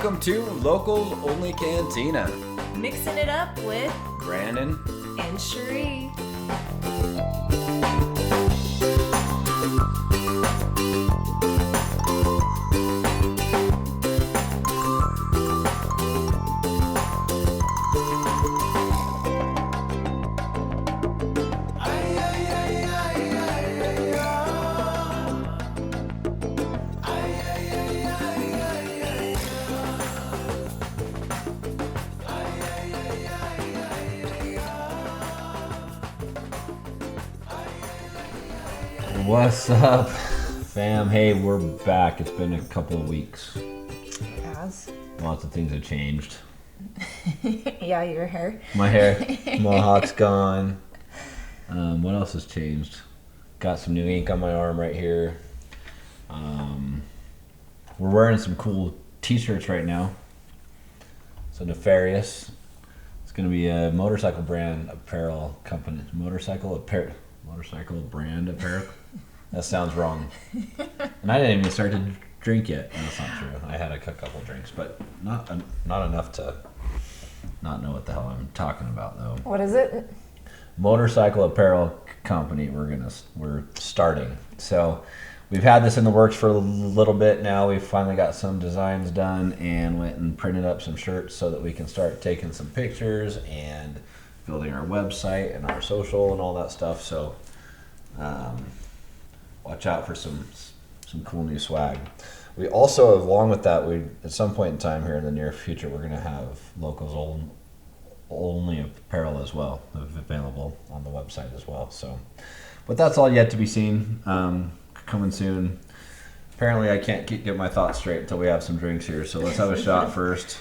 Welcome to Locals Only Cantina. Mixing it up with Brandon and Cherie. What's up, fam? Hey, we're back. It's been a couple of weeks. Yes. Lots of things have changed. Yeah, your hair. My hair, mohawk's gone. What else has changed? Got some new ink on my arm right here. We're wearing some cool t-shirts right now. So Nefarious. It's going to be a motorcycle brand apparel company. Motorcycle brand apparel. That sounds wrong. And I didn't even start to drink yet. No, that's not true. I had a couple drinks, but not enough to not know what the hell I'm talking about, though. What is it? Motorcycle apparel company. We're starting. So we've had this in the works for a little bit now. We've finally got some designs done and went and printed up some shirts so that we can start taking some pictures and building our website and our social and all that stuff. So watch out for some cool new swag. We also, along with that, we at some point in time here in the near future, we're going to have locals only apparel as well available on the website as well. So, but that's all yet to be seen. Coming soon. Apparently, I can't get my thoughts straight until we have some drinks here. So let's have a shot first.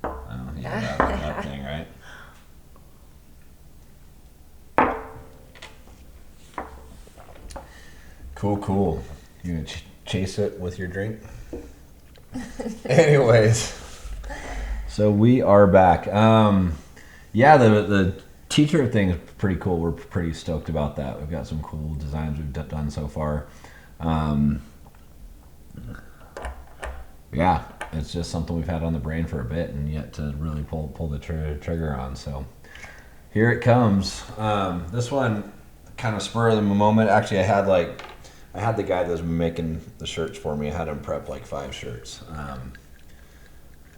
That thing, right? Cool. You gonna chase it with your drink? Anyways, so we are back. The t-shirt thing is pretty cool. We're pretty stoked about that. We've got some cool designs we've done so far. It's just something we've had on the brain for a bit and yet to really pull the trigger on. So here it comes. This one kind of spur of the moment. Actually, I had the guy that was making the shirts for me. I had him prep like 5 shirts.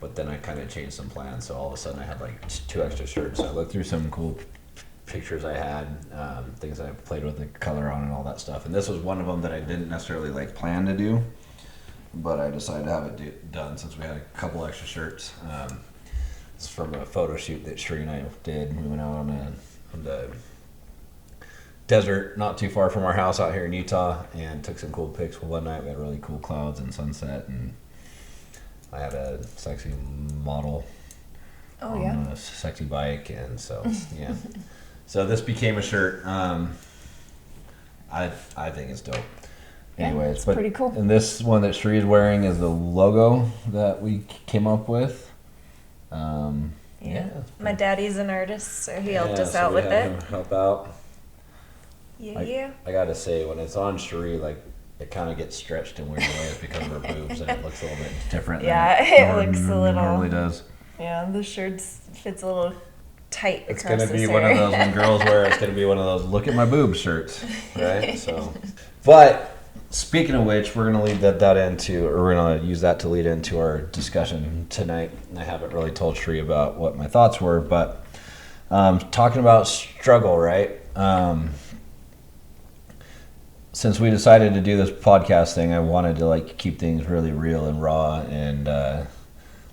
But then I kind of changed some plans. So all of a sudden I had like 2 extra shirts. So I looked through some cool pictures I had, things I played with the color on and all that stuff. And this was one of them that I didn't necessarily like plan to do. But I decided to have it done since we had a couple extra shirts. It's from a photo shoot that Cherie and I did. We went out on the desert not too far from our house out here in Utah and took some cool pics. One night we had really cool clouds and sunset, and I had a sexy model on a sexy bike, and so yeah. So this became a shirt. I think it's dope. Anyways, it's pretty cool. And this one that Cherie is wearing is the logo that we came up with. My daddy's an artist, so he helped us out with it. Help out. Yeah. I gotta say, when it's on Cherie, like it kind of gets stretched in weird ways because of her boobs, and it looks a little bit different. Yeah, it looks a little. Normally does. Yeah, the shirt fits a little tight. It's gonna be one of those when girls wear. It's gonna be one of those look at my boobs shirts, right? So, but speaking of which, we're gonna lead we're gonna use that to lead into our discussion tonight. I haven't really told Cherie about what my thoughts were, but talking about struggle, right? Since we decided to do this podcast thing, I wanted to like keep things really real and raw and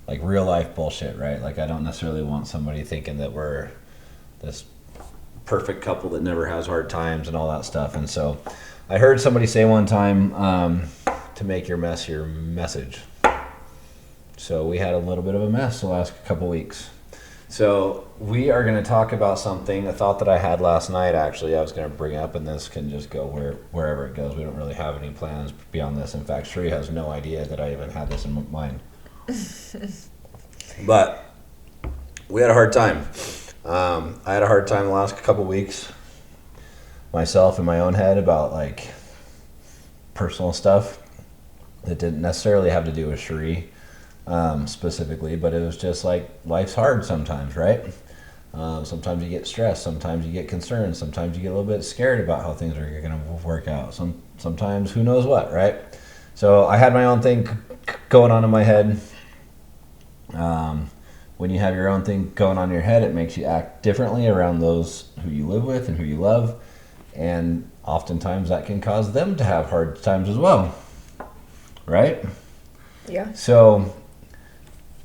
like real life bullshit, right? Like I don't necessarily want somebody thinking that we're this perfect couple that never has hard times and all that stuff. And so I heard somebody say one time to make your mess your message. So we had a little bit of a mess the last couple weeks. So we are going to talk about something, a thought that I had last night, actually, I was going to bring up, and this can just go wherever it goes. We don't really have any plans beyond this. In fact, Cherie has no idea that I even had this in mind. But we had a hard time. I had a hard time the last couple weeks myself in my own head about like personal stuff that didn't necessarily have to do with Cherie. specifically, but it was just like life's hard sometimes, right? Sometimes you get stressed, sometimes you get concerned, sometimes you get a little bit scared about how things are going to work out. Sometimes who knows what, right? So I had my own thing going on in my head. When you have your own thing going on in your head, it makes you act differently around those who you live with and who you love, and oftentimes that can cause them to have hard times as well, right? Yeah. So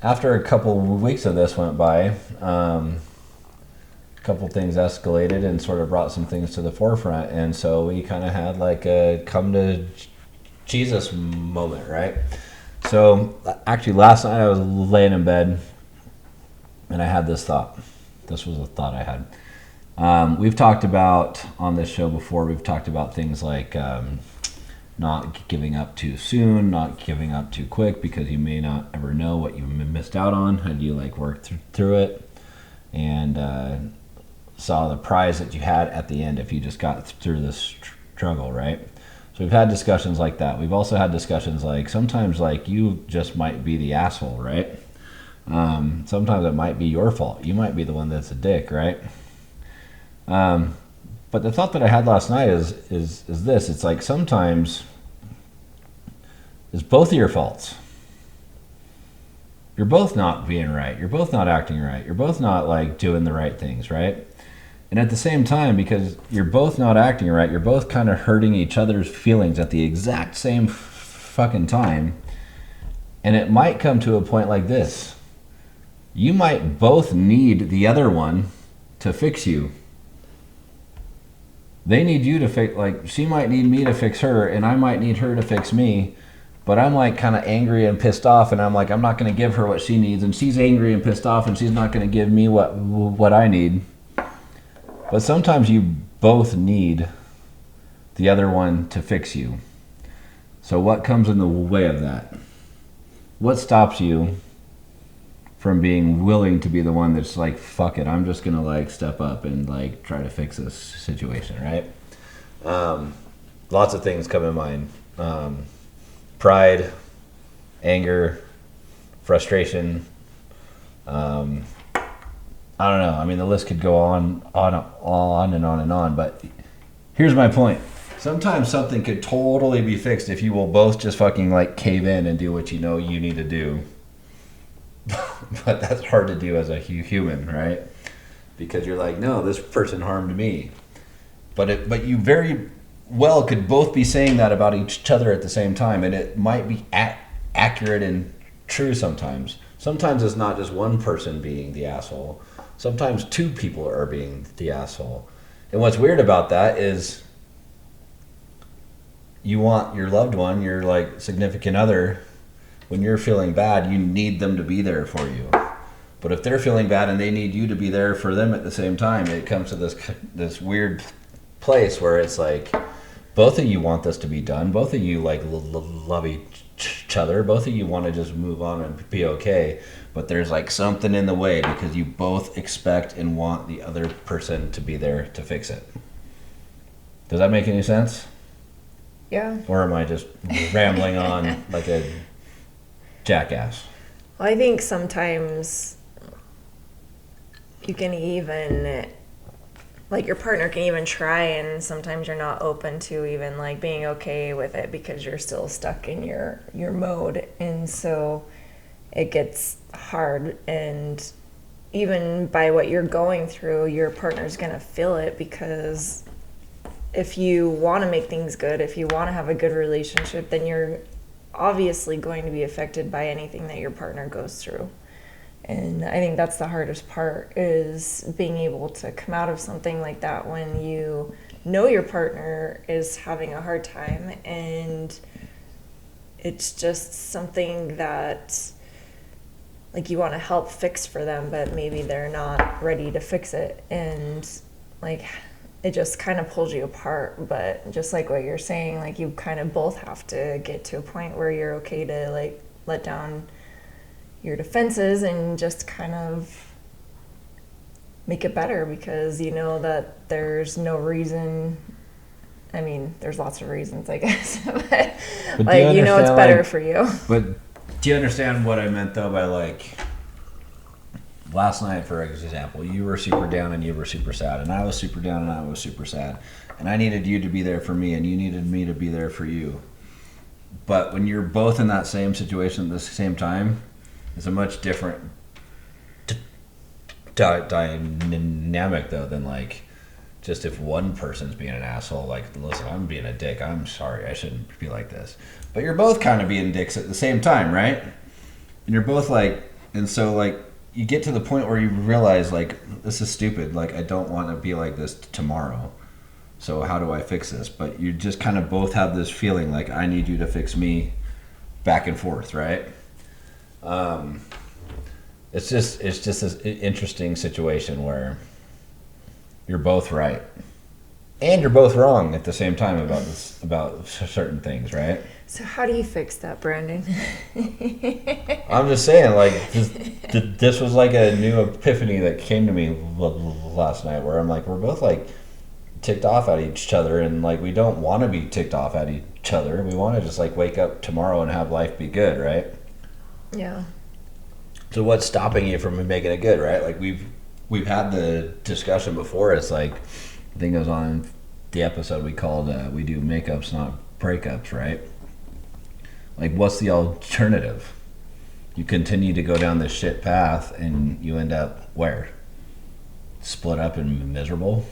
after a couple weeks of this went by, a couple things escalated and sort of brought some things to the forefront, and so we kind of had like a come to Jesus moment, right? So actually last night I was laying in bed and I had this thought. This was a thought I had. We've talked about on this show before, we've talked about things like not giving up too soon, not giving up too quick, because you may not ever know what you missed out on had you like worked through it and saw the prize that you had at the end if you just got through this struggle, right? So we've had discussions like that. We've also had discussions like sometimes like you just might be the asshole, right? Sometimes it might be your fault. You might be the one that's a dick, right? But the thought that I had last night is this. It's like sometimes it's both of your faults. You're both not being right. You're both not acting right. You're both not like doing the right things, right? And at the same time, because you're both not acting right, you're both kind of hurting each other's feelings at the exact same fucking time. And it might come to a point like this. You might both need the other one to fix you. They need you to fix, like, she might need me to fix her, and I might need her to fix me. But I'm like kind of angry and pissed off, and I'm like, I'm not going to give her what she needs, and she's angry and pissed off, and she's not going to give me what I need. But sometimes you both need the other one to fix you. So what comes in the way of that? What stops you from being willing to be the one that's like, fuck it, I'm just gonna like step up and like try to fix this situation, right? Lots of things come in mind. Pride, anger, frustration. I don't know. I mean, the list could go on and on and on. But here's my point. Sometimes something could totally be fixed if you will both just fucking like cave in and do what you know you need to do. But that's hard to do as a human, right? Because you're like, no, this person harmed me. But you very well could both be saying that about each other at the same time, and it might be accurate and true sometimes. Sometimes it's not just one person being the asshole. Sometimes two people are being the asshole. And what's weird about that is you want your loved one, your like significant other, when you're feeling bad, you need them to be there for you. But if they're feeling bad and they need you to be there for them at the same time, it comes to this weird place where it's like both of you want this to be done. Both of you like love each other. Both of you want to just move on and be okay. But there's like something in the way because you both expect and want the other person to be there to fix it. Does that make any sense? Yeah. Or am I just rambling on like a jackass? Well, I think sometimes you can even, like your partner can even try, and sometimes you're not open to even like being okay with it because you're still stuck in your mode. And so it gets hard, and even by what you're going through, your partner's gonna feel it, because if you want to make things good, if you want to have a good relationship, then you're obviously going to be affected by anything that your partner goes through. And I think that's the hardest part, is being able to come out of something like that when you know your partner is having a hard time, and it's just something that like you want to help fix for them, but maybe they're not ready to fix it, and like it just kind of pulls you apart. But just like what you're saying, like you kind of both have to get to a point where you're okay to like let down your defenses and just kind of make it better, because you know that there's no reason. I mean, there's lots of reasons, I guess, but like you know it's better for you. But Do you understand what I meant though by like last night, for example, you were super down and you were super sad, and I was super down and I was super sad, and I needed you to be there for me and you needed me to be there for you. But when you're both in that same situation at the same time, it's a much different dynamic though than like just if one person's being an asshole, like, listen, I'm being a dick, I'm sorry, I shouldn't be like this. But you're both kind of being dicks at the same time, right? And you're both like, and so like you get to the point where you realize like, this is stupid, like I don't want to be like this tomorrow, so how do I fix this? But you just kind of both have this feeling like, I need you to fix me, back and forth, right? It's just this interesting situation where you're both right and you're both wrong at the same time about certain things, right? So how do you fix that, Brandon? I'm just saying, like, this was like a new epiphany that came to me last night, where I'm like, we're both like ticked off at each other, and like we don't want to be ticked off at each other. We want to just like wake up tomorrow and have life be good, right? Yeah. So what's stopping you from making it good, right? Like we've had the discussion before. It's like, I think it was on the episode we called we do makeups not breakups, right? Like, what's the alternative? You continue to go down this shit path and you end up where? Split up and miserable?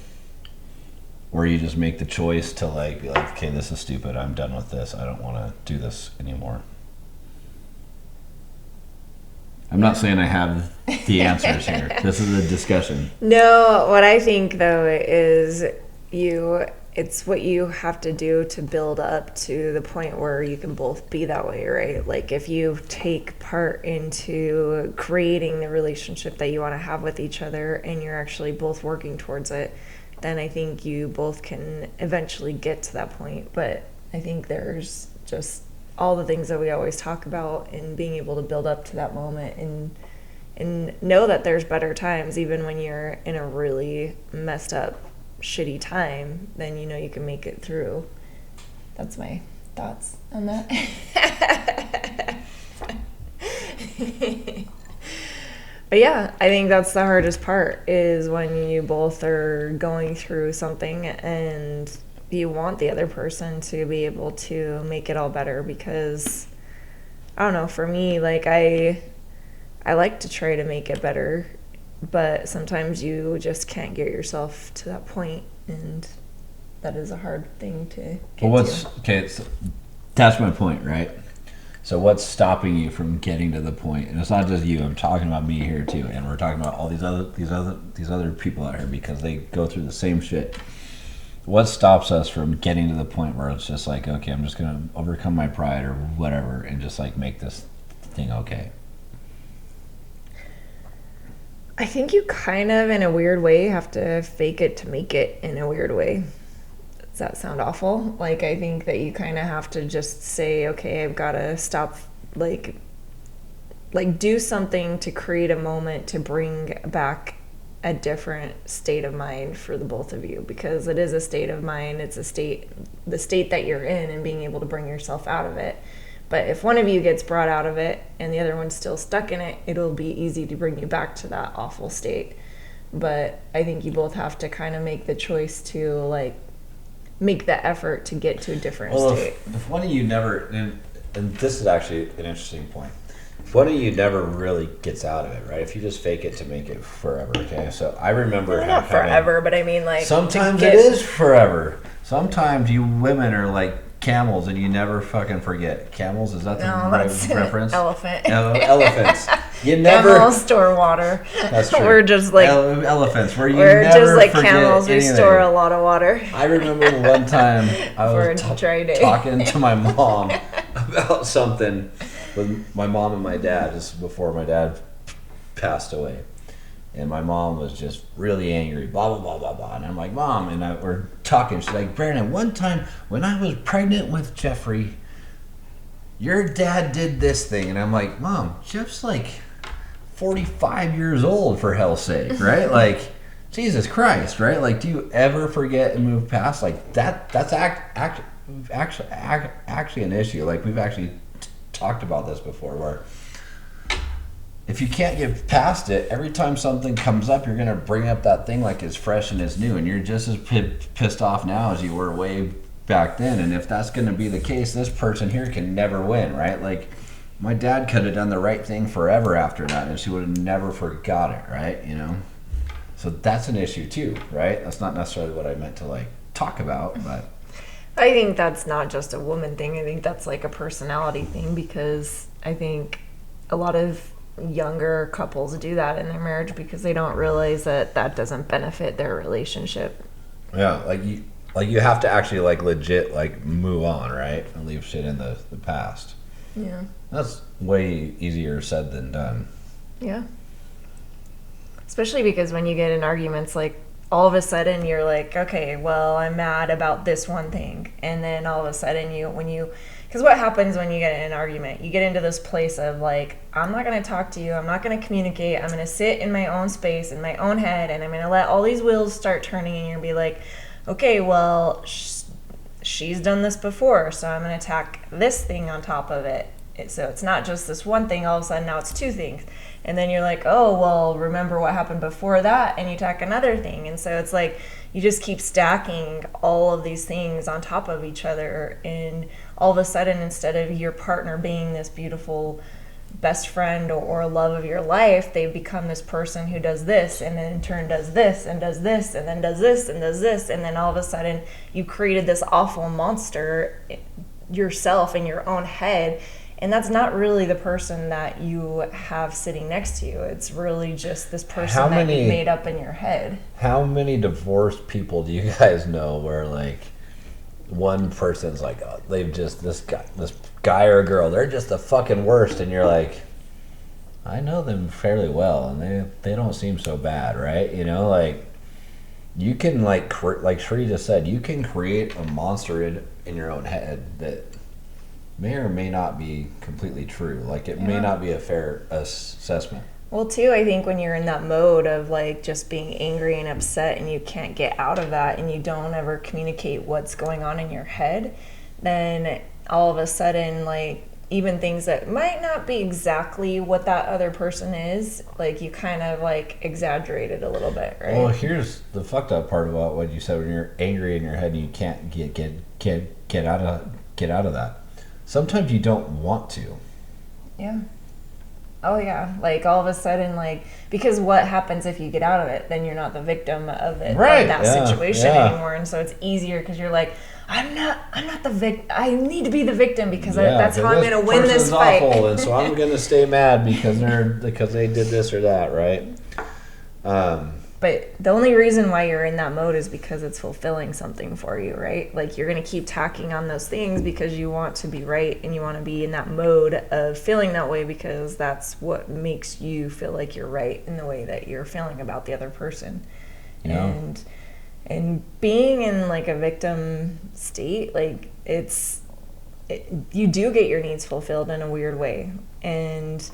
Or you just make the choice to like be like, okay, this is stupid, I'm done with this, I don't want to do this anymore. I'm not saying I have the answers here. This is a discussion. No, what I think though is it's what you have to do to build up to the point where you can both be that way, right? Like if you take part into creating the relationship that you want to have with each other and you're actually both working towards it, then I think you both can eventually get to that point. But I think there's just all the things that we always talk about and being able to build up to that moment and know that there's better times, even when you're in a really messed up, shitty time, then you know you can make it through. That's my thoughts on that. But yeah, I think that's the hardest part, is when you both are going through something and you want the other person to be able to make it all better. Because I don't know, for me, like I like to try to make it better, but sometimes you just can't get yourself to that point, and that is a hard thing to get to. Okay, that's my point, right? So what's stopping you from getting to the point? And it's not just you. I'm talking about me here too, and we're talking about all these other people out here, because they go through the same shit. What stops us from getting to the point where it's just like, okay, I'm just gonna overcome my pride or whatever, and just like make this thing okay? I think you kind of, in a weird way, have to fake it to make it, in a weird way. Does that sound awful? Like, I think that you kind of have to just say, okay, I've got to stop, like do something to create a moment to bring back a different state of mind for the both of you, because it is a state of mind. It's the state that you're in, and being able to bring yourself out of it. But if one of you gets brought out of it and the other one's still stuck in it, it'll be easy to bring you back to that awful state. But I think you both have to kind of make the choice to like make the effort to get to a different state. If one of you never, and this is actually an interesting point, if one of you never really gets out of it, right? If you just fake it to make it forever, okay? So I remember not forever, but I mean, like, sometimes it is forever. Sometimes you women are like camels and you never fucking forget. Camels, is that the right reference? Elephant. Elephants. You never. Camels store water. That's true. We're just like elephants. We're just like camels. We store a lot of water. I remember one time I was talking to my mom about something with my mom and my dad just before my dad passed away. And my mom was just really angry, blah, blah, blah, blah, blah. And I'm like, Mom, and we're talking. She's like, Brandon, one time when I was pregnant with Jeffrey, your dad did this thing. And I'm like, Mom, Jeff's like 45 years old, for hell's sake, right? Like, Jesus Christ, right? Like, do you ever forget and move past? Like, that's actually an issue. Like, we've actually talked about this before, where if you can't get past it, every time something comes up, you're going to bring up that thing like it's fresh and it's new, and you're just as pissed off now as you were way back then. And if that's going to be the case, this person here can never win, right? Like, my dad could have done the right thing forever after that, and she would have never forgot it, right? You know? So that's an issue too, right? That's not necessarily what I meant to like talk about, but I think that's not just a woman thing. I think that's like a personality thing, because I think a lot of younger couples do that in their marriage because they don't realize that that doesn't benefit their relationship. yeah, like you have to actually like legit like move on, right? And leave shit in the past. Yeah. That's way easier said than done. Yeah. Especially because when you get in arguments, like all of a sudden you're like, okay, well, I'm mad about this one thing. And then all of a sudden because what happens when you get in an argument? You get into this place of like, I'm not going to talk to you. I'm not going to communicate. I'm going to sit in my own space, in my own head, and I'm going to let all these wheels start turning, and you're going to be like, okay, well, she's done this before, so I'm going to attack this thing on top of it. So it's not just this one thing, all of a sudden now it's two things. And then you're like, oh, well, remember what happened before that, and you attack another thing. And so it's like you just keep stacking all of these things on top of each other, and all of a sudden, instead of your partner being this beautiful best friend or love of your life, they become this person who does this, and then in turn does this, and does this, and then does this, and does this. And then all of a sudden, you created this awful monster yourself in your own head. And that's not really the person that you have sitting next to you. It's really just this person that you made up in your head. How many divorced people do you guys know where like one person's like, oh, they've just this guy or girl, they're just the fucking worst, and you're like, I know them fairly well, and they don't seem so bad, right? You know, like you can like Shree just said, you can create a monster in your own head that may or may not be completely true. Like it may not be a fair assessment. Well, too, I think when you're in that mode of like just being angry and upset, and you can't get out of that, and you don't ever communicate what's going on in your head, then all of a sudden, like even things that might not be exactly what that other person is, like you kind of like exaggerate it a little bit, right? Well, here's the fucked up part about what you said. When you're angry in your head and you can't get out of that. Sometimes you don't want to. Yeah. Oh, yeah. Like, all of a sudden, like, because what happens if you get out of it? Then you're not the victim of it, right. Of that situation anymore. And so it's easier because you're like, I'm not the victim. I need to be the victim because that's how I'm going to win this fight. Awful, and so I'm going to stay mad because they did this or that, right? But the only reason why you're in that mode is because it's fulfilling something for you, right? Like you're going to keep tacking on those things because you want to be right, and you want to be in that mode of feeling that way because that's what makes you feel like you're right in the way that you're feeling about the other person. Yeah. And being in like a victim state, like you do get your needs fulfilled in a weird way. And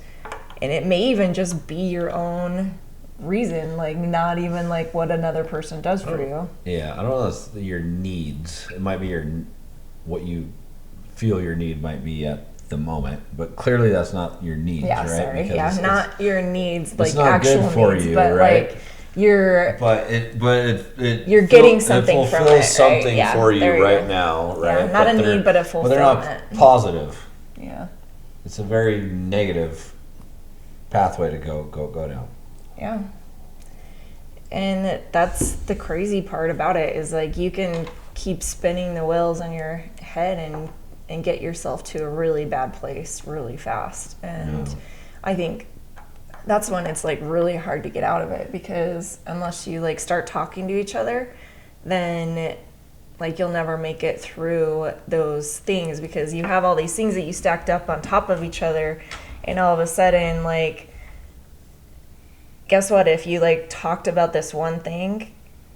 it may even just be your own reason, like not even like what another person does for you. Yeah, I don't know if it's your needs. It might be what you feel your need might be at the moment, but clearly that's not your needs, right? Sorry. Because not your needs, like it's not actual good for needs, you, but right? like you're getting something from it. It fulfills something right? for you right now, right? Yeah, not a need, but a fulfillment. But they're not positive. Yeah. It's a very negative pathway to go down. Yeah. And that's the crazy part about it, is like you can keep spinning the wheels in your head and get yourself to a really bad place really fast. And I think that's when it's like really hard to get out of it, because unless you like start talking to each other, then like you'll never make it through those things, because you have all these things that you stacked up on top of each other, and all of a sudden, like, guess what? If you like talked about this one thing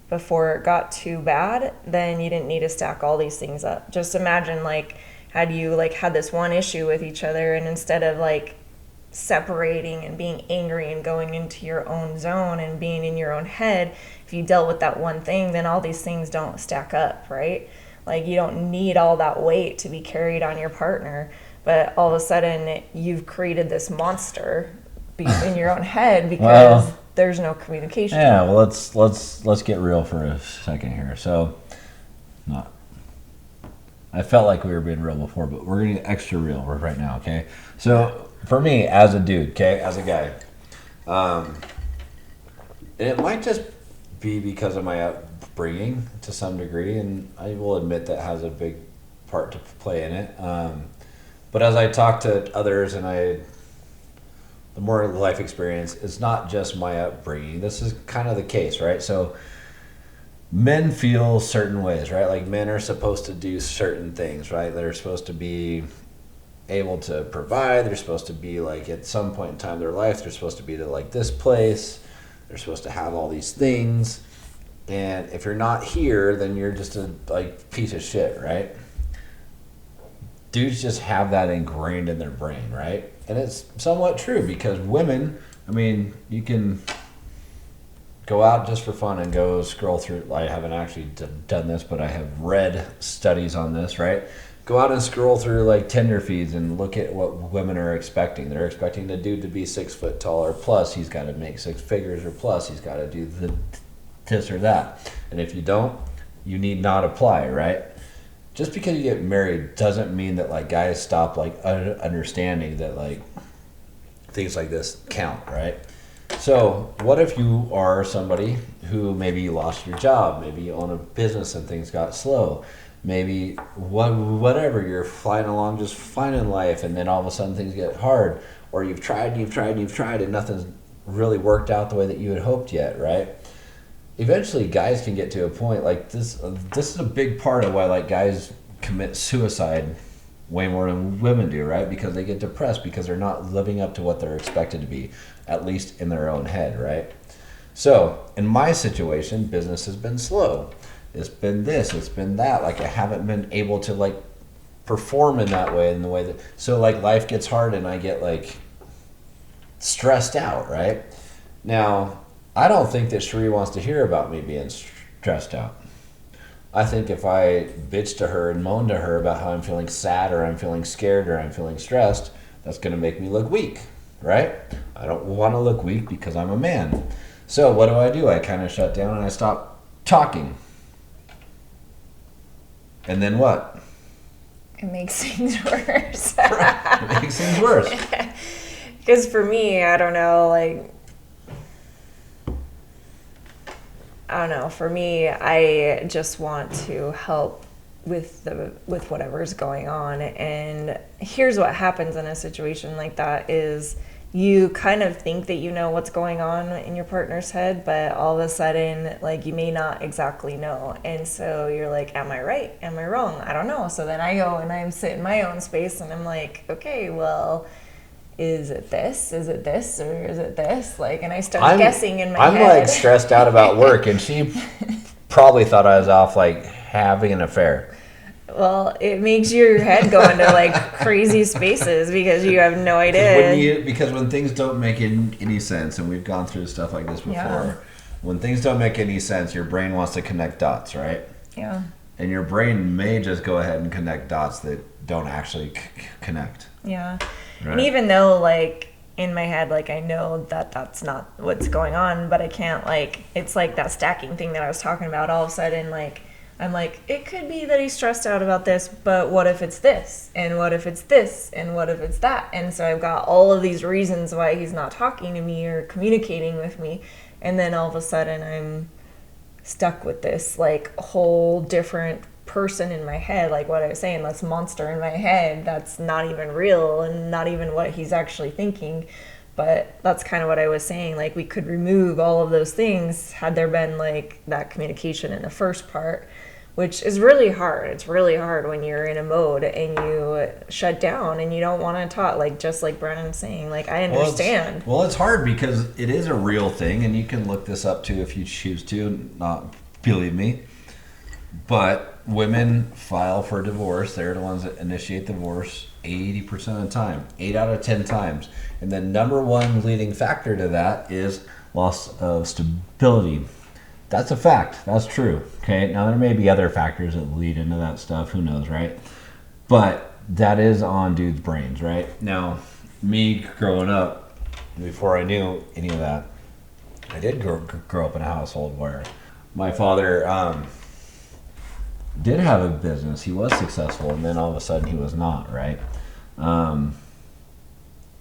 before it got too bad, then you didn't need to stack all these things up. Just imagine like had you like had this one issue with each other, and instead of like separating and being angry and going into your own zone and being in your own head, if you dealt with that one thing, then all these things don't stack up, right? Like you don't need all that weight to be carried on your partner. but all of a sudden you've created this monster in your own head because there's no communication. Yeah, well, let's get real for a second here. So, not. I felt like we were being real before, but we're getting extra real right now. Okay, so for me as a dude, okay, as a guy, and it might just be because of my upbringing to some degree, and I will admit that has a big part to play in it. But as I talk to others and the more life experience, it's not just my upbringing. This is kind of the case, right? So men feel certain ways, right? Like men are supposed to do certain things, right? They're supposed to be able to provide. They're supposed to be like at some point in time in their life, they're supposed to be to like this place. They're supposed to have all these things. And if you're not here, then you're just a like piece of shit, right? Dudes just have that ingrained in their brain, right? And it's somewhat true because women, I mean, you can go out just for fun and go scroll through. I haven't actually done this, but I have read studies on this, right? Go out and scroll through like Tinder feeds and look at what women are expecting. They're expecting the dude to be 6 foot tall or plus. He's got to make 6 figures or plus. He's got to do this or that. And if you don't, you need not apply, right? Just because you get married doesn't mean that like guys stop like understanding that like things like this count, right? So what if you are somebody who maybe you lost your job, maybe you own a business and things got slow, maybe whatever, you're flying along just fine in life and then all of a sudden things get hard, or you've tried and nothing's really worked out the way that you had hoped yet, right? Eventually guys can get to a point like this is a big part of why like guys commit suicide way more than women do, right? Because they get depressed because they're not living up to what they're expected to be, at least in their own head, right? So in my situation, business has been slow. It's been this, it's been that. Like I haven't been able to like perform in that way, in the way that, so like life gets hard and I get like stressed out, right? Now, I don't think that Sheree wants to hear about me being stressed out. I think if I bitch to her and moan to her about how I'm feeling sad or I'm feeling scared or I'm feeling stressed, that's going to make me look weak, right? I don't want to look weak because I'm a man. So what do? I kind of shut down and I stop talking. And then what? It makes things worse. Right. It makes things worse. Because for me, I don't know, like, for me, I just want to help with whatever's going on. And here's what happens in a situation like that is you kind of think that you know what's going on in your partner's head, but all of a sudden, like, you may not exactly know. And so you're like, am I right? Am I wrong? I don't know. So then I go and I sit in my own space and I'm like, okay, well, is it this? Is it this? Or is it this? Like, and I start guessing in my head. I'm like stressed out about work, and she probably thought I was off like having an affair. Well, it makes your head go into like crazy spaces because you have no idea. Because when things don't make any sense, and we've gone through stuff like this before, yeah. When things don't make any sense, your brain wants to connect dots, right? Yeah. And your brain may just go ahead and connect dots that don't actually connect. Yeah. Right. And even though, like, in my head, like, I know that that's not what's going on, but I can't, like, it's like that stacking thing that I was talking about. All of a sudden, like, I'm like, it could be that he's stressed out about this, but what if it's this? And what if it's this? And what if it's that? And so I've got all of these reasons why he's not talking to me or communicating with me. And then all of a sudden I'm stuck with this, like, whole different person in my head, like what I was saying, this monster in my head that's not even real and not even what he's actually thinking. But that's kind of what I was saying, like, we could remove all of those things had there been like that communication in the first part, which is really hard. It's really hard when you're in a mode and you shut down and you don't want to talk, like, just like Brennan's saying, like, I understand. Well, it's hard because it is a real thing, and you can look this up too if you choose to, not believe me. But women file for divorce. They're the ones that initiate divorce 80% of the time, 8 out of 10 times. And the number one leading factor to that is loss of stability. That's a fact. That's true. Okay. Now there may be other factors that lead into that stuff. Who knows, right? But that is on dudes' brains, right? Now, me growing up, before I knew any of that, I did grow up in a household where my father did have a business. He was successful, and then all of a sudden he was not, right? Um,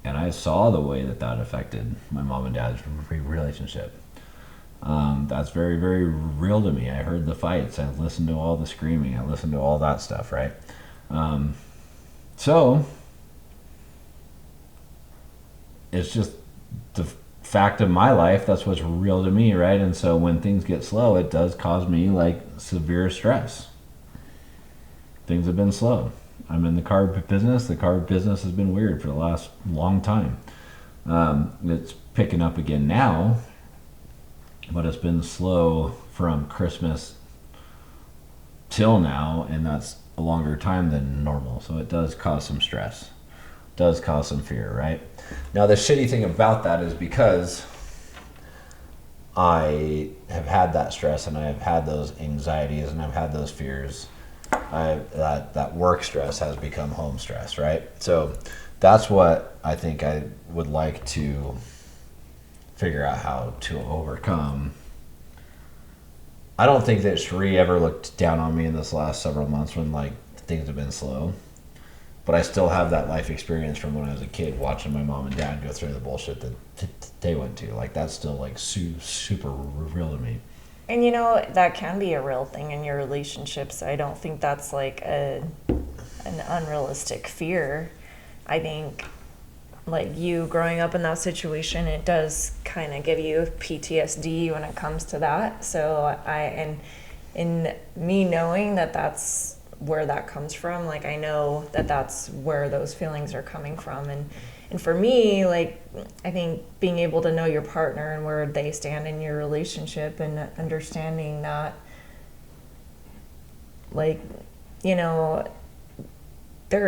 and I saw the way that that affected my mom and dad's relationship. That's very, very real to me. I heard the fights. I listened to all the screaming. I listened to all that stuff, right? So it's just the fact of my life. That's what's real to me, right? And so when things get slow, it does cause me like severe stress. Things have been slow. I'm in the car business. The car business has been weird for the last long time. It's picking up again now, but it's been slow from Christmas till now, and that's a longer time than normal. So it does cause some stress, does cause some fear, right? Now the shitty thing about that is because I have had that stress and I have had those anxieties and I've had those fears, that work stress has become home stress, right? So that's what I think I would like to figure out how to overcome. I don't think that Sheree ever looked down on me in this last several months when like things have been slow, but I still have that life experience from when I was a kid watching my mom and dad go through the bullshit that they went to. Like that's still like super real to me. And that can be a real thing in your relationships. I don't think that's like an unrealistic fear. I think like you growing up in that situation, it does kind of give you PTSD when it comes to that. So in me knowing that that's where that comes from, like I know that that's where those feelings are coming from. And for me, like, I think being able to know your partner and where they stand in your relationship and understanding that, like, there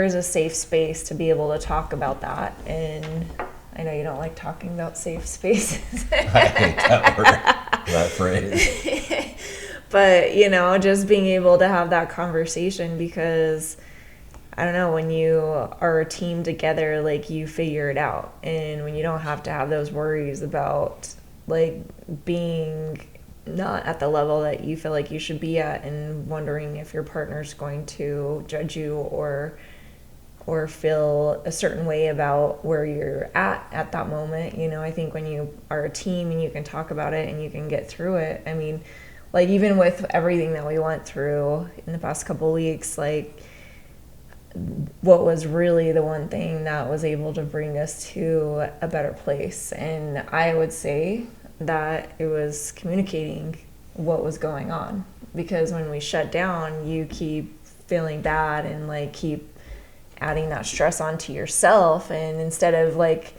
is a safe space to be able to talk about that. And I know you don't like talking about safe spaces. I hate that word, that phrase. But, just being able to have that conversation because I don't know, when you are a team together, like you figure it out. And when you don't have to have those worries about like being not at the level that you feel like you should be at and wondering if your partner's going to judge you or feel a certain way about where you're at that moment. I think when you are a team and you can talk about it and you can get through it. I mean, like even with everything that we went through in the past couple of weeks, like what was really the one thing that was able to bring us to a better place. And I would say that it was communicating what was going on, because when we shut down, you keep feeling bad and like keep adding that stress onto yourself. And instead of like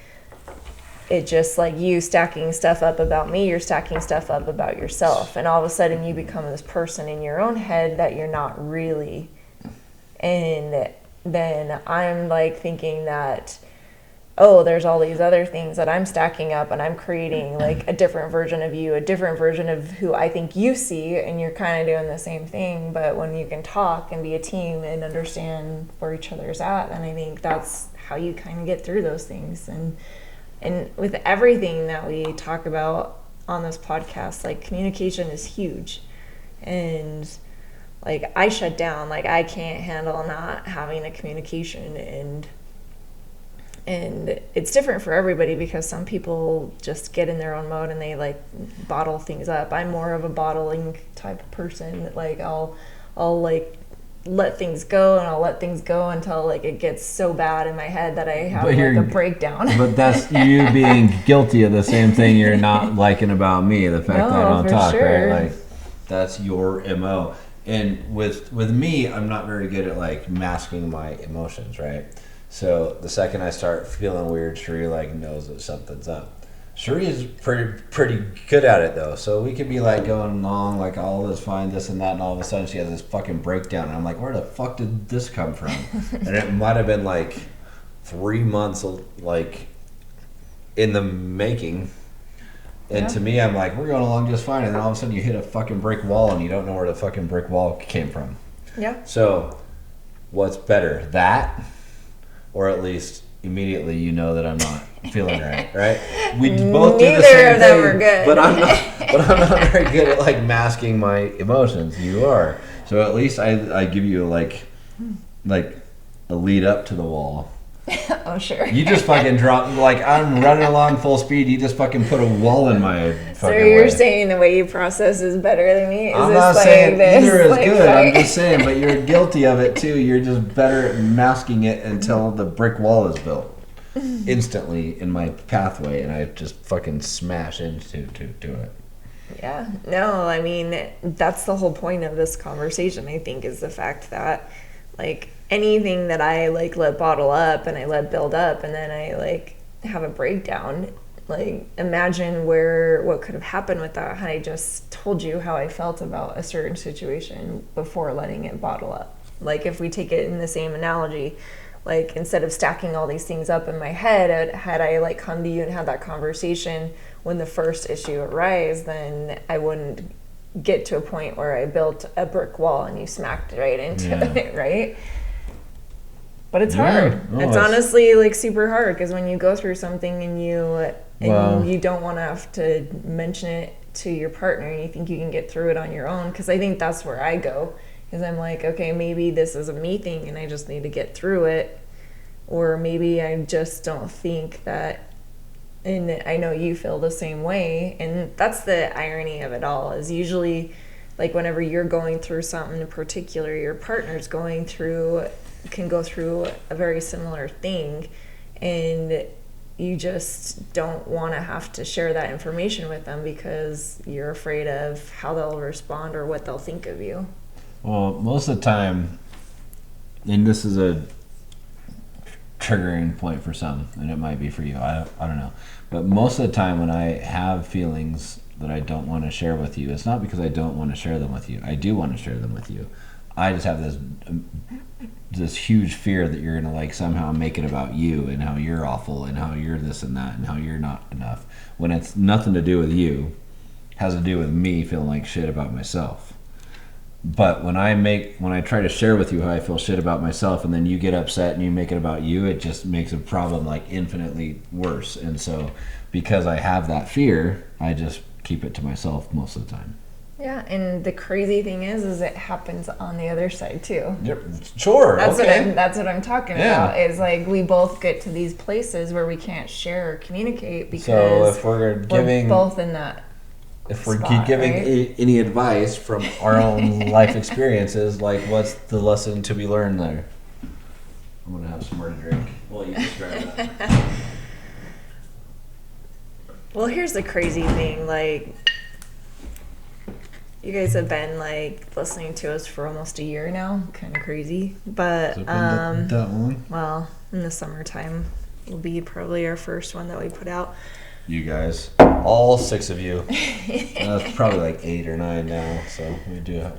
it just like you stacking stuff up about me, you're stacking stuff up about yourself. And all of a sudden you become this person in your own head that you're not really. And then I'm like thinking that, oh, there's all these other things that I'm stacking up and I'm creating like a different version of you, a different version of who I think you see, and you're kind of doing the same thing. But when you can talk and be a team and understand where each other's at, then I think that's how you kind of get through those things. And with everything that we talk about on this podcast, like communication is huge. And like I shut down, like I can't handle not having a communication, and it's different for everybody because some people just get in their own mode and they like bottle things up. I'm more of a bottling type of person. Like I'll like let things go and I'll let things go until like it gets so bad in my head that I have like a breakdown. But that's you being guilty of the same thing you're not liking about me, the fact that I don't talk, sure. Right? Like that's your MO. And with me, I'm not very good at like masking my emotions, right? So the second I start feeling weird, Sheree like knows that something's up. Sheree is pretty good at it though. So we could be like going along like all is fine, this and that, and all of a sudden she has this fucking breakdown, and I'm like, where the fuck did this come from? And it might have been like 3 months like in the making. And to me, I'm like, we're going along just fine. And then all of a sudden you hit a fucking brick wall and you don't know where the fucking brick wall came from. Yeah. So what's better, that, or at least immediately you know that I'm not feeling right? We both do the same Neither of them thing, are good. but I'm not very good at like masking my emotions. You are, so at least I give you like a lead up to the wall. Oh, sure. You just fucking drop, like, I'm running along full speed. You just fucking put a wall in my fucking So you're way. saying the way you process is better than me? I'm not saying either is good. I'm just saying, but you're guilty of it too. You're just better at masking it until the brick wall is built instantly in my pathway, and I just fucking smash into it. Yeah. No, I mean, that's the whole point of this conversation, I think, is the fact that, like, anything that I, like, let bottle up and I let build up and then I, like, have a breakdown, like, imagine what could have happened with that had I just told you how I felt about a certain situation before letting it bottle up. Like, if we take it in the same analogy, like, instead of stacking all these things up in my head, had I, like, come to you and had that conversation when the first issue arose, then I wouldn't get to a point where I built a brick wall and you smacked right into it, right? But it's hard. No, it's honestly like super hard because when you go through something and you don't want to have to mention it to your partner and you think you can get through it on your own, because I think that's where I go, because I'm like, okay, maybe this is a me thing and I just need to get through it, or maybe I just don't think that, and I know you feel the same way. And that's the irony of it all, is usually like whenever you're going through something in particular, your partner's can go through a very similar thing, and you just don't want to have to share that information with them because you're afraid of how they'll respond or what they'll think of you. Well, most of the time, and this is a triggering point for some, and it might be for you, I don't know, but most of the time when I have feelings that I don't want to share with you, it's not because I don't want to share them with you. I do want to share them with you. I just have this huge fear that you're gonna like somehow make it about you and how you're awful and how you're this and that and how you're not enough, when it's nothing to do with you. It has to do with me feeling like shit about myself. But when I try to share with you how I feel shit about myself, and then you get upset and you make it about you, it just makes a problem like infinitely worse. And so because I have that fear, I just keep it to myself most of the time. Yeah, and the crazy thing is it happens on the other side too. Yep. Sure. That's what I'm talking about. Is like we both get to these places where we can't share or communicate because so if we're both in that. If we keep giving any advice from our own life experiences, like what's the lesson to be learned there? I'm gonna have some more to drink. Well, you describe that. Well, here's the crazy thing, like. You guys have been like listening to us for almost a year now, kind of crazy. But that one? Well, in the summertime will be probably our first one that we put out. You guys, all 6 of you. That's probably like 8 or 9 now, so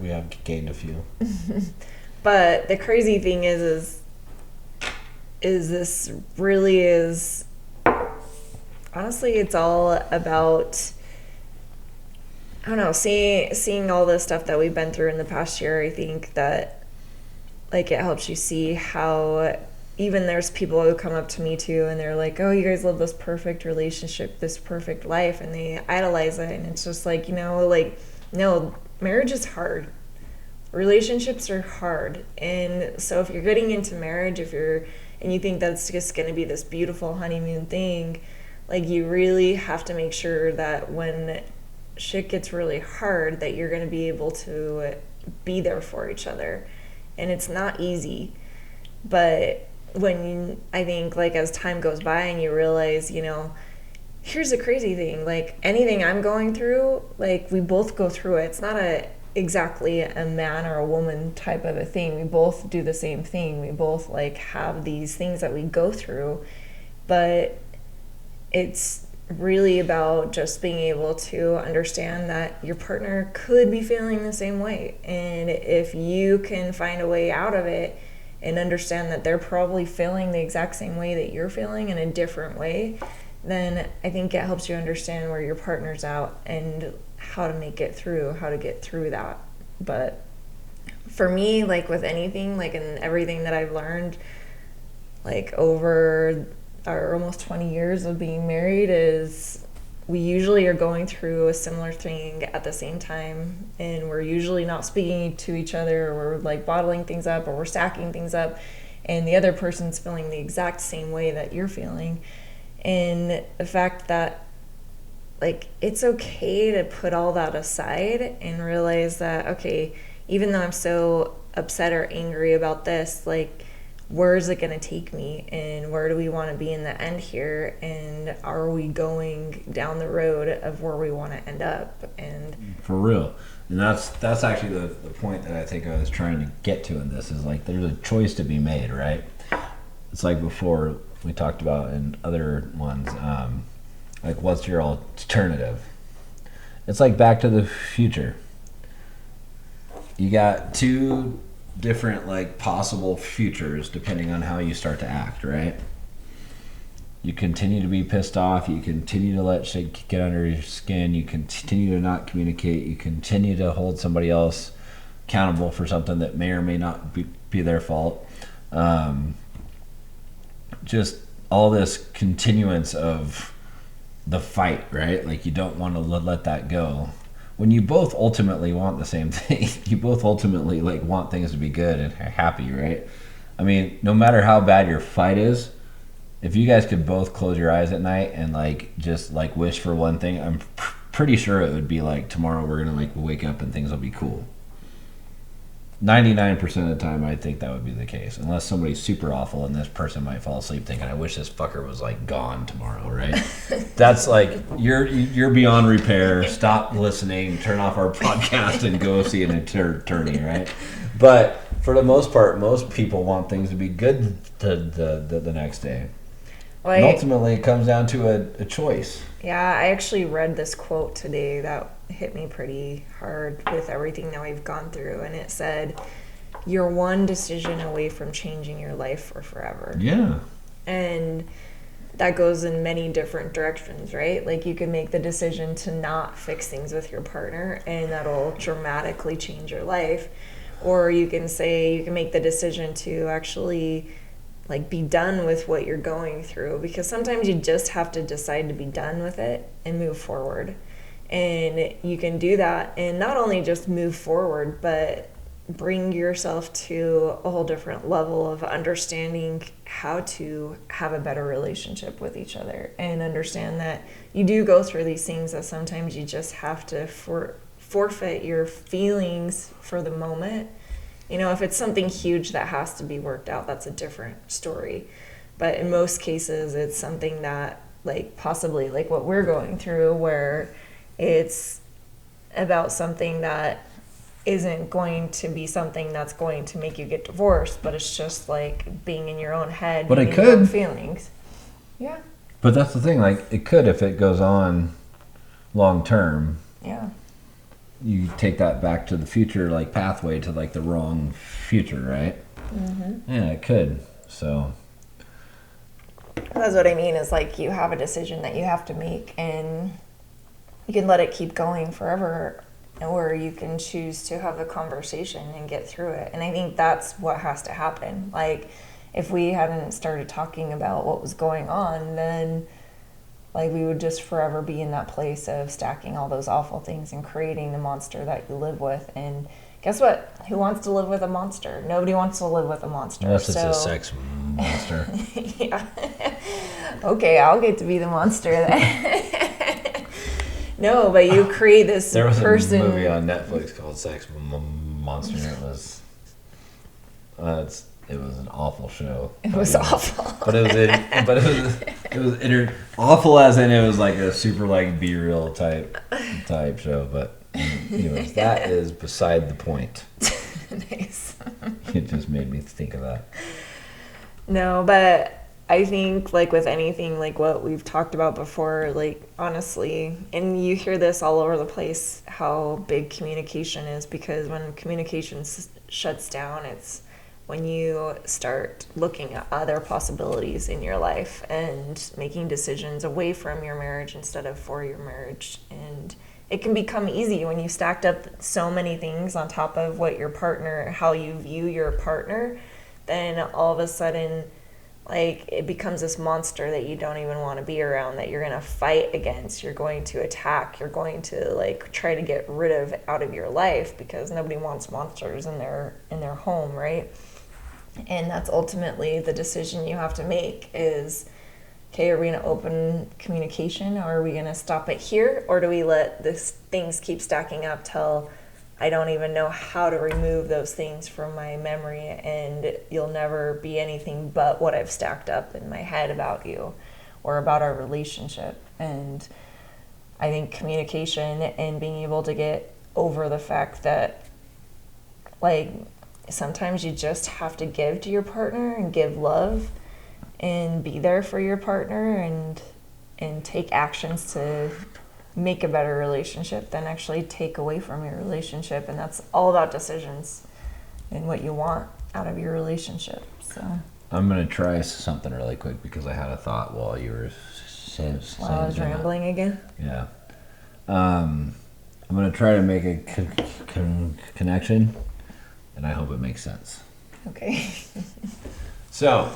we have gained a few. But the crazy thing is this really is, honestly, it's all about, I don't know, seeing all the stuff that we've been through in the past year. I think that like it helps you see how even there's people who come up to me too and they're like, oh, you guys live this perfect relationship, this perfect life, and they idolize it. And it's just like, like, no, marriage is hard. Relationships are hard. And so if you're getting into marriage, and you think that's just going to be this beautiful honeymoon thing, like you really have to make sure that when shit gets really hard that you're going to be able to be there for each other. And it's not easy, but I think like as time goes by and you realize, here's the crazy thing, like anything I'm going through, like we both go through it. It's not exactly a man or a woman type of a thing. We both do the same thing. We both like have these things that we go through, but it's really about just being able to understand that your partner could be feeling the same way. And if you can find a way out of it and understand that they're probably feeling the exact same way that you're feeling in a different way, then I think it helps you understand where your partner's at and how to get through that. But For me, like with anything, like in everything that I've learned, like over our almost 20 years of being married, is we usually are going through a similar thing at the same time, and we're usually not speaking to each other, or we're like bottling things up, or we're stacking things up, and the other person's feeling the exact same way that you're feeling. And the fact that, like, it's okay to put all that aside and realize that, okay, even though I'm so upset or angry about this, like, where is it going to take me, and where do we want to be in the end here, and are we going down the road of where we want to end up? And For real. And that's actually the point that I think I was trying to get to in this, is like there's a choice to be made, right? It's like before we talked about in other ones, like what's your alternative? It's like Back to the Future. You got two different like possible futures depending on how you start to act, right? You continue to be pissed off, you continue to let shit get under your skin, you continue to not communicate, you continue to hold somebody else accountable for something that may or may not be their fault. Just all this continuance of the fight, right? Like you don't want to let that go. When you both ultimately want the same thing, you both ultimately like want things to be good and happy, right? I mean, no matter how bad your fight is, if you guys could both close your eyes at night and like just like wish for one thing, I'm pretty sure it would be like tomorrow we're gonna like wake up and things will be cool. 99% of the time, I think that would be the case, unless somebody's super awful and this person might fall asleep thinking, "I wish this fucker was like gone tomorrow." Right? That's like you're beyond repair. Stop listening. Turn off our podcast and go see an attorney. Right? But for the most part, most people want things to be good the next day. Well, And ultimately, it comes down to a choice. yeah, I actually read this quote today that hit me pretty hard with everything that we've gone through, and it said, "You're one decision away from changing your life for forever." Yeah. And that goes in many different directions, right? Like you can make the decision to not fix things with your partner, and that'll dramatically change your life. Or you can make the decision to actually like be done with what you're going through, because sometimes you just have to decide to be done with it and move forward. And you can do that and not only just move forward, but bring yourself to a whole different level of understanding how to have a better relationship with each other, and understand that you do go through these things, that sometimes you just have to forfeit your feelings for the moment. You know, if it's something huge that has to be worked out, that's a different story. But in most cases, it's something that, like, possibly like what we're going through, where it's about something that isn't going to be something that's going to make you get divorced, but it's just like being in your own head, But it being in your own could. feelings. Yeah. But that's the thing, like it could if it goes on long term. Yeah. You take that back to the future, like pathway to like the wrong future, right? Mm-hmm. Yeah, it could. So That's what I mean, is like you have a decision that you have to make, and you can let it keep going forever, or you can choose to have a conversation and get through it. And I think that's what has to happen. Like, if we hadn't started talking about what was going on, then like we would just forever be in that place of stacking all those awful things and creating the monster that you live with. And guess what? Who wants to live with a monster? Nobody wants to live with a monster. unless it's a sex monster. Yeah. Okay, I'll get to be the monster then. No, but you create this There was person. a movie on Netflix called Sex Monster. And it was an awful show. It was awful. But it was awful, as in it was like a super like be real type show. But anyways, that is beside the point. Nice. It just made me think of that. No, but I think like with anything like what we've talked about before, like honestly, and you hear this all over the place, how big communication is, because when communication shuts down, it's when you start looking at other possibilities in your life and making decisions away from your marriage instead of for your marriage. And it can become easy when you stacked up so many things on top of what your partner, how you view your partner, then all of a sudden, like, it becomes this monster that you don't even want to be around, that you're going to fight against, you're going to attack, you're going to like try to get rid of out of your life, because nobody wants monsters in their home, right? And that's ultimately the decision you have to make is, okay, are we going to open communication, or are we going to stop it here, or do we let this things keep stacking up till I don't even know how to remove those things from my memory, and you'll never be anything but what I've stacked up in my head about you or about our relationship. And I think communication and being able to get over the fact that, like, sometimes you just have to give to your partner and give love and be there for your partner and take actions to make a better relationship than actually take away from your relationship. And that's all about decisions and what you want out of your relationship. So I'm going to try something really quick because I had a thought while you were saying while I was rambling again. Yeah. I'm going to try to make a connection, and I hope it makes sense. Okay. So,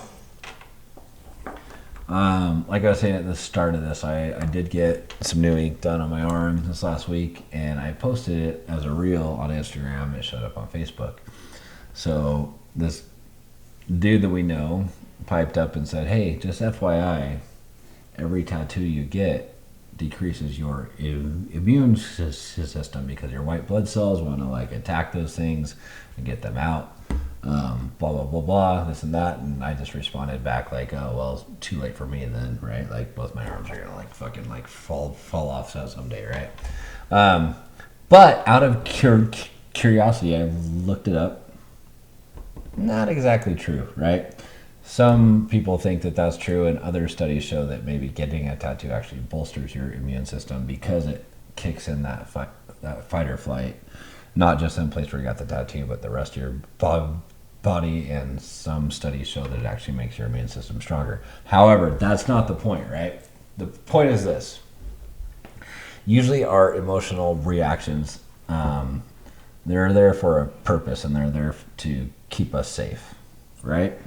like I was saying at the start of this, I did get some new ink done on my arm this last week, and I posted it as a reel on Instagram. It showed up on Facebook. So this dude that we know piped up and said, hey, just FYI, every tattoo you get decreases your immune system because your white blood cells want to like attack those things and get them out. Blah blah blah blah, this and that, and I just responded back like, oh well, it's too late for me then, right? Like both my arms are gonna like fucking like fall off someday, right? But out of curiosity, I looked it up. Not exactly true, right? Some people think that that's true, and other studies show that maybe getting a tattoo actually bolsters your immune system because it kicks in that fight or flight, not just in the place where you got the tattoo, but the rest of your body. And some studies show that it actually makes your immune system stronger. However, that's not the point, right? The point is this. Usually our emotional reactions, they're there for a purpose, and they're there to keep us safe, right?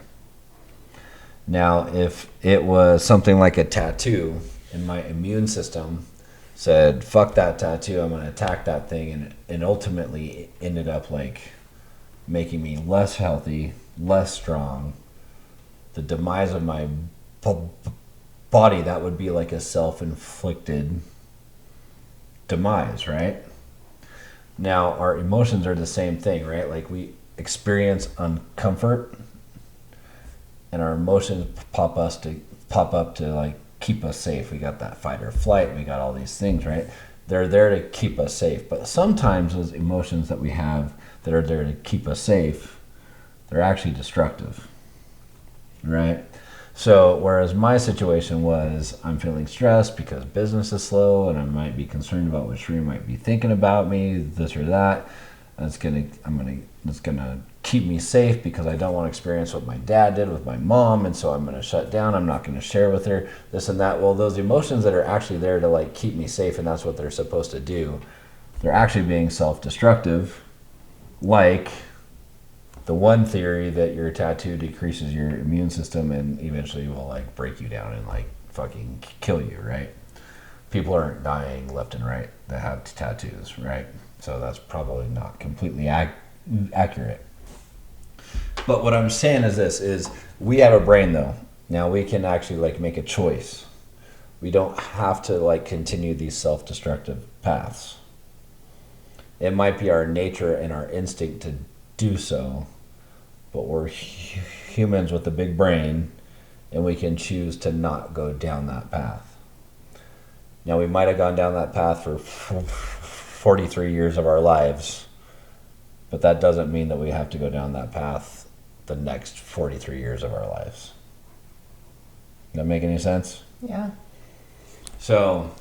Now, if it was something like a tattoo and my immune system said, fuck that tattoo, I'm going to attack that thing, and ultimately it ended up like making me less healthy, less strong, the demise of my body, that would be like a self-inflicted demise, right? Now, our emotions are the same thing, right? Like we experience uncomfort, and our emotions pop up to like keep us safe. We got that fight or flight. We got all these things, right? They're there to keep us safe. But sometimes those emotions that we have that are there to keep us safe, they're actually destructive, right? So whereas my situation was, I'm feeling stressed because business is slow, and I might be concerned about what Sheree might be thinking about me, this or that. It's gonna keep me safe because I don't want to experience what my dad did with my mom, and so I'm gonna shut down. I'm not gonna share with her this and that. Well, those emotions that are actually there to like keep me safe, and that's what they're supposed to do, they're actually being self-destructive. Like the one theory that your tattoo decreases your immune system and eventually will like break you down and like fucking kill you, right? People aren't dying left and right that have tattoos, right? So that's probably not completely accurate. But what I'm saying is this, is we have a brain though. Now we can actually like make a choice. We don't have to like continue these self-destructive paths. It might be our nature and our instinct to do so, but we're humans with a big brain, and we can choose to not go down that path. Now we might have gone down that path for 43 years of our lives, but that doesn't mean that we have to go down that path the next 43 years of our lives. Does that make any sense? Yeah. So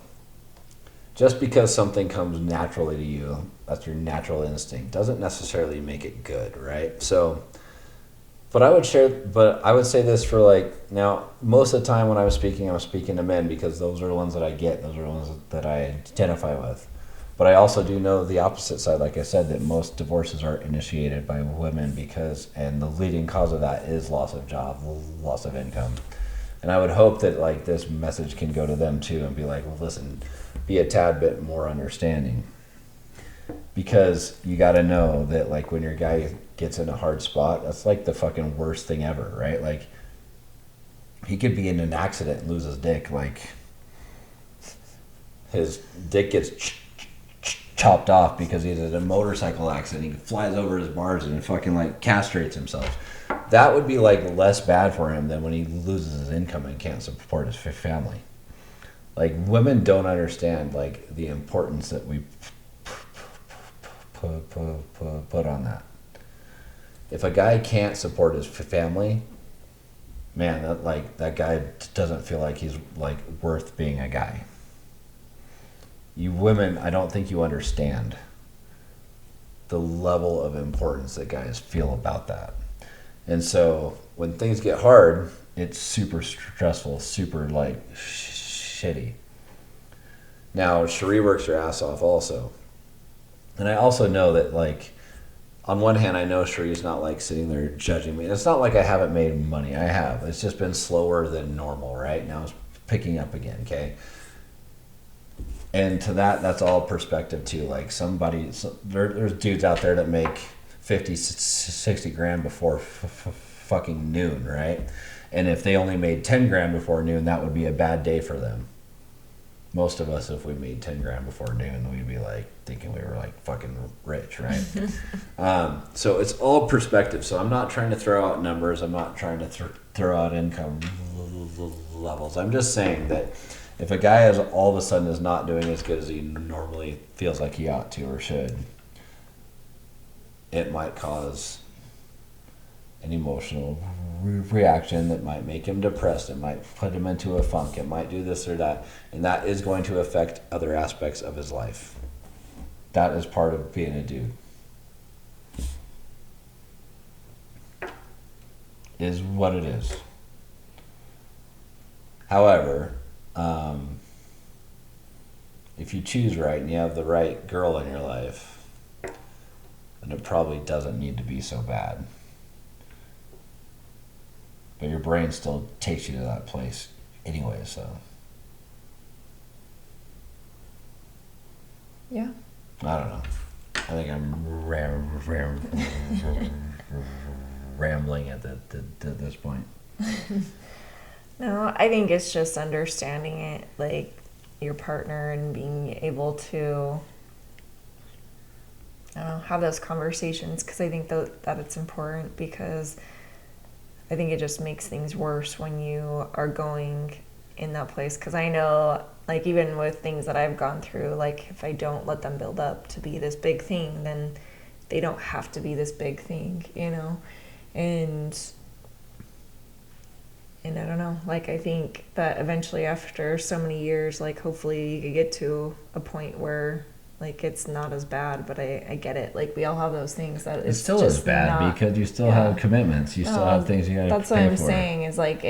just because something comes naturally to you, that's your natural instinct, doesn't necessarily make it good, right? So, but I would say this for like, now, most of the time when I'm speaking to men because those are the ones that I get, those are the ones that I identify with. But I also do know the opposite side, like I said, that most divorces are initiated by women and the leading cause of that is loss of job, loss of income. And I would hope that like this message can go to them too and be like, well, listen, be a tad bit more understanding. Because you got to know that like when your guy gets in a hard spot, that's like the fucking worst thing ever, right? Like he could be in an accident and lose his dick. Like his dick gets chopped off because he's in a motorcycle accident. He flies over his bars and fucking like castrates himself. That would be like less bad for him than when he loses his income and can't support his family. Like women don't understand like the importance that we put on that. If a guy can't support his family, man, that guy doesn't feel like he's like worth being a guy. You women, I don't think you understand the level of importance that guys feel about that. And so when things get hard, it's super stressful, super like shitty. Now, Cherie works her ass off also. And I also know that like, on one hand, I know Cherie's not like sitting there judging me. And it's not like I haven't made money. I have. It's just been slower than normal, right? Now it's picking up again, okay? And to that's all perspective too. Like there's dudes out there that make 50, 60 grand before fucking noon, right? And if they only made 10 grand before noon, that would be a bad day for them. Most of us, if we made 10 grand before noon, we'd be like thinking we were like fucking rich, right? So it's all perspective. So I'm not trying to throw out numbers. I'm not trying to throw out income levels. I'm just saying that if a guy all of a sudden is not doing as good as he normally feels like he ought to or should, it might cause an emotional reaction that might make him depressed. It might put him into a funk. It might do this or that. And that is going to affect other aspects of his life. That is part of being a dude. Is what it is. However, if you choose right and you have the right girl in your life, then it probably doesn't need to be so bad. But your brain still takes you to that place anyway, so. Yeah. I don't know. I think I'm rambling at this point. No, I think it's just understanding it, like your partner, and being able to, I don't know, have those conversations, because I think that it's important, because I think it just makes things worse when you are going in that place. Because I know, like, even with things that I've gone through, like, if I don't let them build up to be this big thing, then they don't have to be this big thing, you know? And I don't know, like, I think that eventually after so many years, like, hopefully you could get to a point where, like, it's not as bad. But I get it. Like, we all have those things that it still is bad, because you still have commitments. You still have things you got to pay for. That's what I'm saying, is like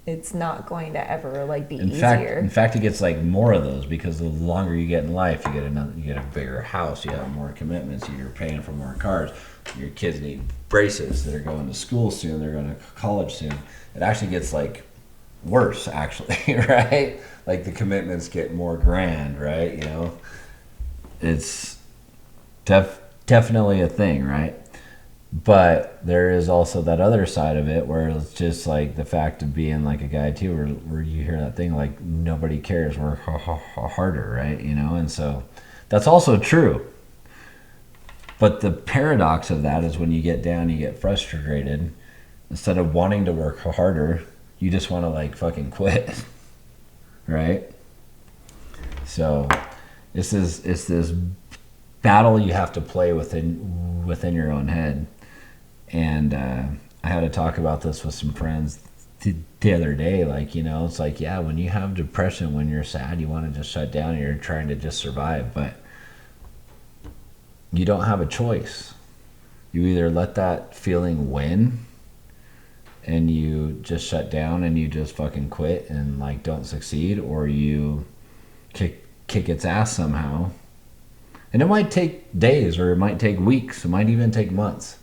it's not going to ever like be in easier. Fact, it gets like more of those, because the longer you get in life, you get a bigger house, you have more commitments, you're paying for more cars. Your kids need braces. They're going to school soon. They're going to college soon. It actually gets like worse, actually, right? Like the commitments get more grand, right? You know, it's definitely a thing, right? But there is also that other side of it where it's just like the fact of being like a guy too, where you hear that thing like nobody cares, we're harder, right? You know, and so that's also true. But the paradox of that is when you get down, you get frustrated. Instead of wanting to work harder, you just want to like fucking quit, right? So it's this battle you have to play within your own head. And I had to talk about this with some friends the other day. Like, you know, it's like, yeah, when you have depression, when you're sad, you want to just shut down and you're trying to just survive. But you don't have a choice. You either let that feeling win and you just shut down and you just fucking quit and like don't succeed, or you kick its ass somehow And it might take days, or it might take weeks, it might even take months.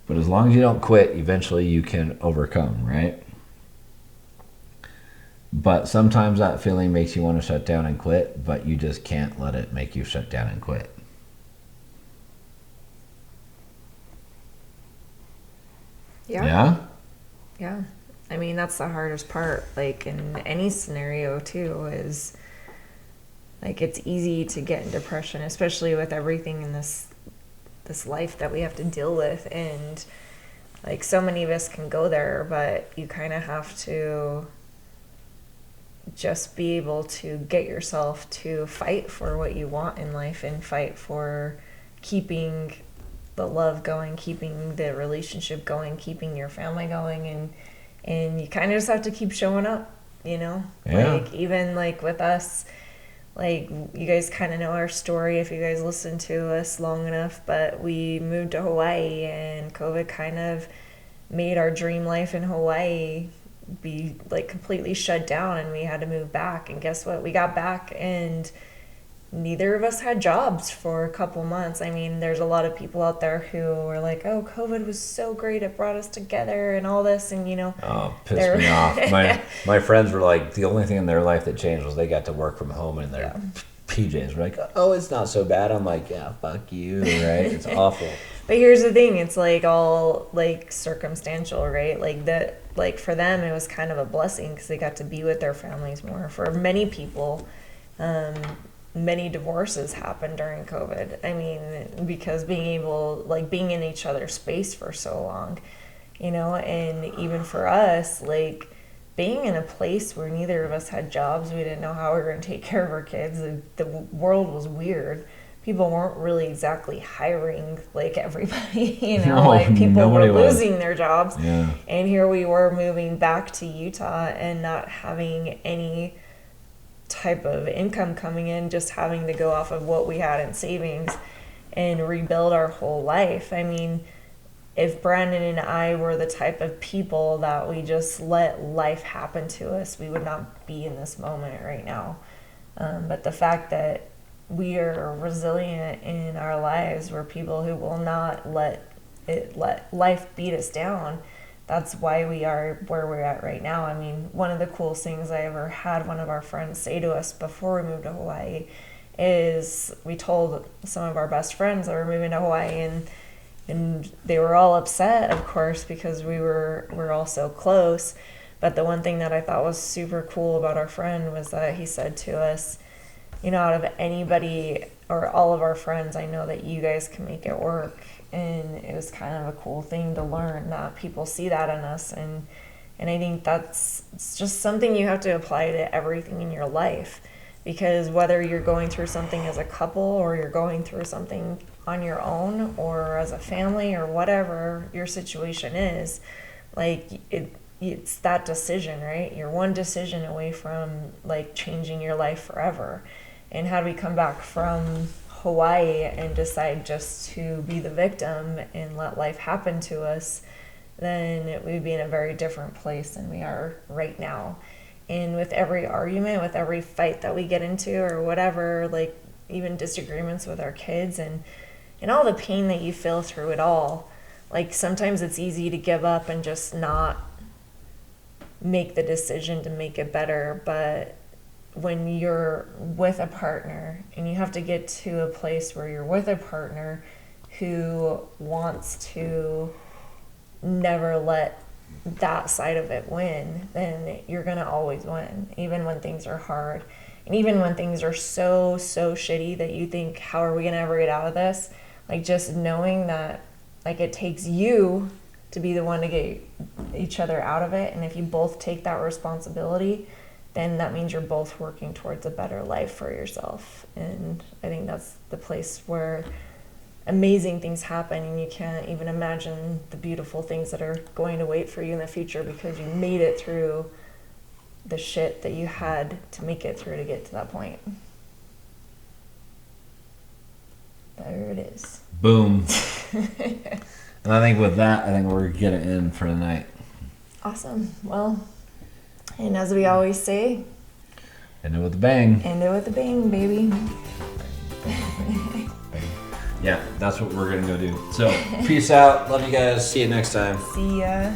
But as long as you don't quit, eventually you can overcome, right? But sometimes that feeling makes you want to shut down and quit, but you just can't let it make you shut down and quit. Yeah? Yeah. I mean, that's the hardest part. Like in any scenario too, is like it's easy to get in depression, especially with everything in this life that we have to deal with. And like so many of us can go there, but you kind of have to just be able to get yourself to fight for what you want in life and fight for keeping the love going, keeping the relationship going, keeping your family going, and you kind of just have to keep showing up, you know? Yeah. Like even like with us, like you guys kind of know our story if you guys listen to us long enough, but we moved to Hawaii and COVID kind of made our dream life in Hawaii be like completely shut down, and we had to move back. And guess what? We got back and neither of us had jobs for a couple months. I mean, there's a lot of people out there who were like, oh, COVID was so great, it brought us together and all this, and you know. Oh, pissed me off. My friends were like, the only thing in their life that changed was they got to work from home in their PJs. We're like, oh, it's not so bad. I'm like, yeah, fuck you, right? It's awful. But here's the thing, it's like all like circumstantial, right? Like that, like for them it was kind of a blessing because they got to be with their families more. For many people, many divorces happened during COVID. I mean, because being able, like being in each other's space for so long, you know. And even for us, like being in a place where neither of us had jobs, we didn't know how we were going to take care of our kids. The world was weird. People weren't really exactly hiring like everybody, you know, No, like people were was. losing their jobs. Yeah. And here we were moving back to Utah and not having any type of income coming in, just having to go off of what we had in savings and rebuild our whole life. I mean, if Brandon and I were the type of people that we just let life happen to us, we would not be in this moment right now. But the fact that we are resilient in our lives, we're people who will not let life beat us down. That's why we are where we're at right now. I mean, one of the coolest things I ever had one of our friends say to us before we moved to Hawaii is we told some of our best friends that were moving to Hawaii, and they were all upset, of course, because we're all so close. But the one thing that I thought was super cool about our friend was that he said to us, you know, out of anybody or all of our friends, I know that you guys can make it work. And it was kind of a cool thing to learn that people see that in us. And I think it's just something you have to apply to everything in your life. Because whether you're going through something as a couple or you're going through something on your own or as a family or whatever your situation is, like it's that decision, right? You're one decision away from like changing your life forever. And had we come back from Hawaii and decide just to be the victim and let life happen to us, then we'd be in a very different place than we are right now. And with every argument, with every fight that we get into or whatever, like even disagreements with our kids and all the pain that you feel through it all, like sometimes it's easy to give up and just not make the decision to make it better. But when you're with a partner, and you have to get to a place where you're with a partner who wants to never let that side of it win, then you're going to always win, even when things are hard. And even when things are so shitty that you think, how are we going to ever get out of this? Like just knowing that like it takes you to be the one to get each other out of it. And if you both take that responsibility, then that means you're both working towards a better life for yourself. And I think that's the place where amazing things happen, and you can't even imagine the beautiful things that are going to wait for you in the future because you made it through the shit that you had to make it through to get to that point. There it is. Boom. And I think with that, I think we're getting in for the night. Awesome. Well, and as we always say, End it with a bang. End it with a bang, baby. Yeah, that's what we're gonna go do. So, peace out. Love you guys. See you next time. See ya.